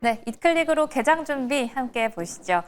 네, 이클릭으로 개장 준비 함께 보시죠.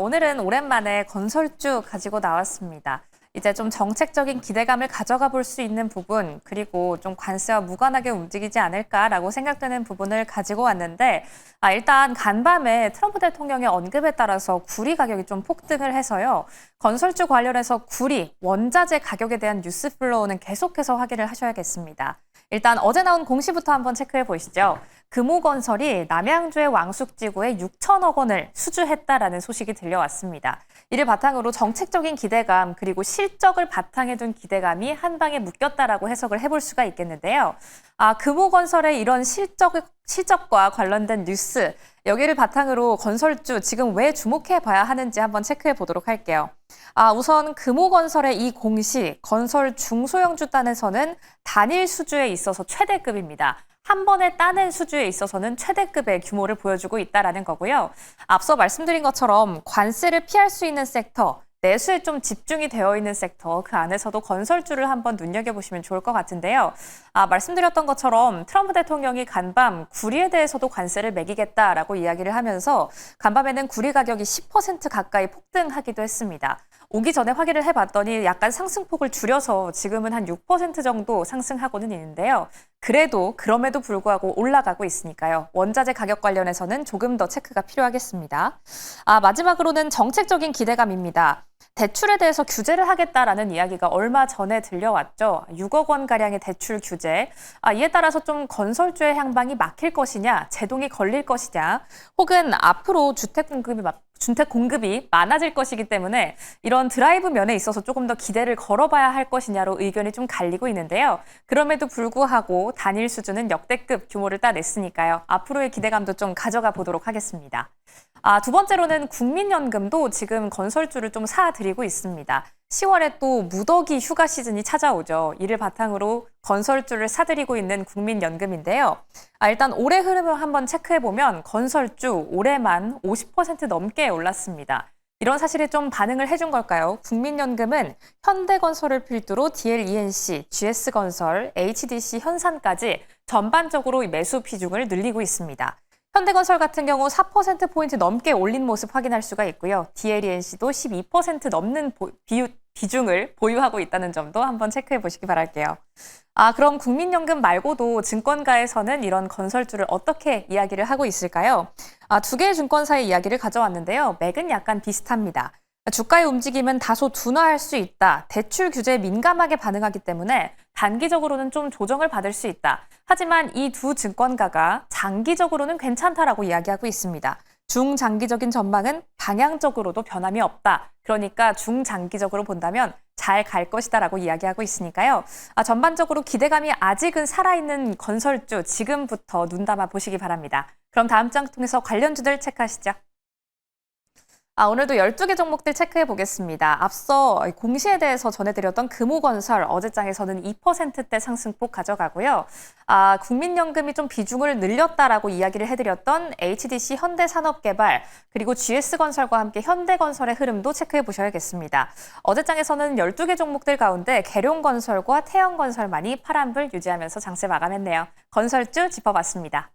오늘은 오랜만에 건설주 가지고 나왔습니다. 이제 좀 정책적인 기대감을 가져가 볼 수 있는 부분, 그리고 좀 관세와 무관하게 움직이지 않을까라고 생각되는 부분을 가지고 왔는데, 일단 간밤에 트럼프 대통령의 언급에 따라서 구리 가격이 좀 폭등을 해서요. 건설주 관련해서 구리, 원자재 가격에 대한 뉴스 플로우는 계속해서 확인을 하셔야겠습니다. 일단 어제 나온 공시부터 한번 체크해 보시죠. 금호건설이 남양주의 왕숙지구에 6천억 원을 수주했다라는 소식이 들려왔습니다. 이를 바탕으로 정책적인 기대감 그리고 실적을 바탕에 둔 기대감이 한 방에 묶였다라고 해석을 해볼 수가 있겠는데요. 금호건설의 이런 실적과 관련된 뉴스, 여기를 바탕으로 건설주 지금 왜 주목해 봐야 하는지 한번 체크해 보도록 할게요. 우선 금호건설의 이 공시, 건설 중소형주 단에서는 단일 수주에 있어서 최대급입니다. 한 번에 따낸 수주에 있어서는 최대급의 규모를 보여주고 있다는 거고요. 앞서 말씀드린 것처럼 관세를 피할 수 있는 섹터, 내수에 좀 집중이 되어 있는 섹터, 그 안에서도 건설주를 한번 눈여겨보시면 좋을 것 같은데요. 말씀드렸던 것처럼 트럼프 대통령이 간밤 구리에 대해서도 관세를 매기겠다라고 이야기를 하면서 간밤에는 구리 가격이 10% 가까이 폭등하기도 했습니다. 오기 전에 확인을 해봤더니 약간 상승폭을 줄여서 지금은 한 6% 정도 상승하고는 있는데요. 그럼에도 불구하고 올라가고 있으니까요. 원자재 가격 관련해서는 조금 더 체크가 필요하겠습니다. 마지막으로는 정책적인 기대감입니다. 대출에 대해서 규제를 하겠다라는 이야기가 얼마 전에 들려왔죠. 6억 원가량의 대출 규제. 이에 따라서 좀 건설주의 향방이 막힐 것이냐, 제동이 걸릴 것이냐, 혹은 앞으로 주택 공급이 많아질 것이기 때문에 이런 드라이브 면에 있어서 조금 더 기대를 걸어봐야 할 것이냐로 의견이 좀 갈리고 있는데요. 그럼에도 불구하고 단일 수준은 역대급 규모를 따냈으니까요. 앞으로의 기대감도 좀 가져가 보도록 하겠습니다. 두 번째로는 국민연금도 지금 건설주를 좀 사들이고 있습니다. 10월에 또 무더기 휴가 시즌이 찾아오죠. 이를 바탕으로 건설주를 사들이고 있는 국민연금인데요. 일단 올해 흐름을 한번 체크해보면 건설주 올해만 50% 넘게 올랐습니다. 이런 사실에 좀 반응을 해준 걸까요? 국민연금은 현대건설을 필두로 DL-ENC, GS건설, HDC, 현산까지 전반적으로 매수 비중을 늘리고 있습니다. 현대건설 같은 경우 4%포인트 넘게 올린 모습 확인할 수가 있고요. DL-ENC도 12% 넘는 비중을 보유하고 있다는 점도 한번 체크해 보시기 바랄게요. 그럼 국민연금 말고도 증권가에서는 이런 건설주를 어떻게 이야기를 하고 있을까요? 두 개의 증권사의 이야기를 가져왔는데요. 맥은 약간 비슷합니다. 주가의 움직임은 다소 둔화할 수 있다. 대출 규제에 민감하게 반응하기 때문에 단기적으로는 좀 조정을 받을 수 있다. 하지만 이 두 증권가가 장기적으로는 괜찮다라고 이야기하고 있습니다. 중장기적인 전망은 방향적으로도 변함이 없다. 그러니까 중장기적으로 본다면 잘 갈 것이다라고 이야기하고 있으니까요. 전반적으로 기대감이 아직은 살아있는 건설주 지금부터 눈 감아 보시기 바랍니다. 그럼 다음 장 통해서 관련주들 체크하시죠. 오늘도 12개 종목들 체크해 보겠습니다. 앞서 공시에 대해서 전해드렸던 금호건설 어제장에서는 2%대 상승폭 가져가고요. 국민연금이 좀 비중을 늘렸다라고 이야기를 해드렸던 HDC 현대산업개발 그리고 GS건설과 함께 현대건설의 흐름도 체크해 보셔야겠습니다. 어제장에서는 12개 종목들 가운데 계룡건설과 태영건설만이 파란불 유지하면서 장세 마감했네요. 건설주 짚어봤습니다.